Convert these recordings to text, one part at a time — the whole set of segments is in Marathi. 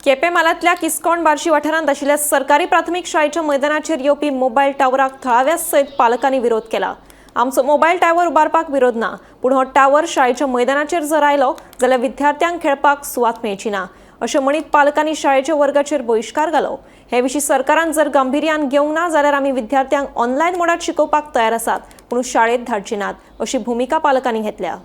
केपें मालांतल्या किस्कोण बार्शी वाठारांत आशिल्ल्या सरकारी प्राथमीक शाळेच्या मैदानाचेर येवपी मोबायल टावराक थळाव्या सयत पालकांनी विरोध केला। आमचो मोबायल टावर उबारपाक विरोध ना, पूण हो टावर शाळेच्या मैदानाचेर जर आयलो जाल्यार विद्यार्थ्यांक खेळपाक सुवात मेळची ना अशें म्हणीत पालकांनी शाळेच्या वर्गाचेर बहिष्कार घालो। हे विशीं सरकारान जर गांभीर्यान घेवंक ना जाल्यार आमी विद्यार्थ्यांक ऑनलायन मोडात शिकोवपाक तयार आसात, पूण शाळेत धाडची नात अशी भुमिका पालकांनी घेतल्या।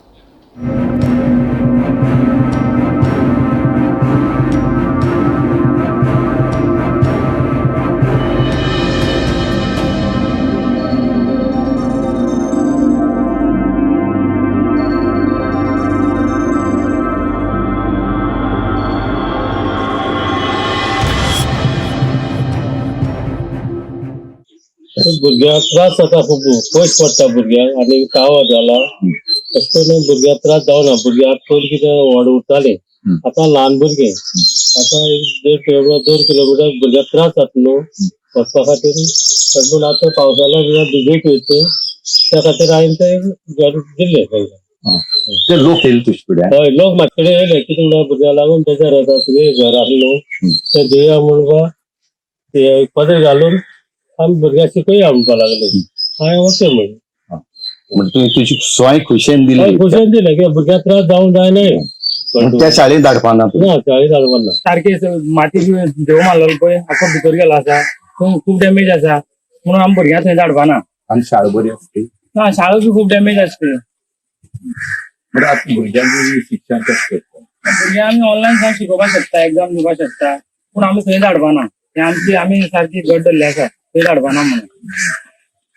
भुरग्यांक त्रास जाता, खूब पयस पडटा भुरग्यांक आनी ताव जाला। अशें करून भुरग्यांक त्रास जावना। भुरग्यांक पयलीं कितें व्हड उरताले, आतां ल्हान भुरगे आतां 1.5 किलोमिटर भुरग्यांक त्रास जाता न्हू वचपा खातीर। पूण आतां पावसाळ्यात भिजत वयता त्या खातीर हांवें तें घर दिलें तांकां। लोक येयले तुजे कडेन? हय, लोक म्हाजे कडेन येयले, कितें म्हणल्यार भुरग्यांक लागून बेजार येता, तुगे घर आसलो तें दिवया म्हणून ते पदर घालून आमी भुरग्यांक शिकया म्हणपा लागले। हांवें ओके म्हणलें। म्हणजे तुवें तुजी सोय खुशेन दिली? खुशेन दिलें, कित्याक भुरग्यांक त्रास जावंक जायना। त्या शाळेंत धाडपाना? ना, शाळेंत धाडपाक ना। सारखे माती देव मारलेलो पळय आख्खो भितर गेलो आसा, खूब डॅमेज आसा म्हणून आमी भुरग्यांक थंय धाडपाना। आनी शाळा बरी आसता? ना, शाळा बी खूब डॅमेज आसता। म्हणजे आतां भुरग्यांक शिक्षण कशें करता? भुरग्यांक आमी ऑनलायन शिकोवपाक शकता, एग्जाम दिवपाक शकता, पूण आमी थंय धाडपाना। आमी सारकी घट धरली आसा, थंय धाडपाना म्हणून।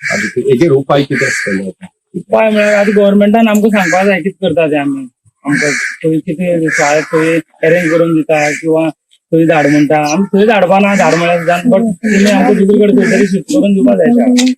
आनी हेजेर उपाय कितें आसतलो? उपाय म्हळ्यार आतां गव्हर्मेंटान आमकां सांगपाक जाय कितें करता तें आमी। आमकां थंय कितें शाळेंत थंय अरेंज करून दिता किंवा थंय धाड म्हणटा, आमी थंय धाडपाना। धाड म्हळ्यार बट तुमी आमकां दुसरे कडेन खंय तरी शिफ्ट करून दिवपाक जाय।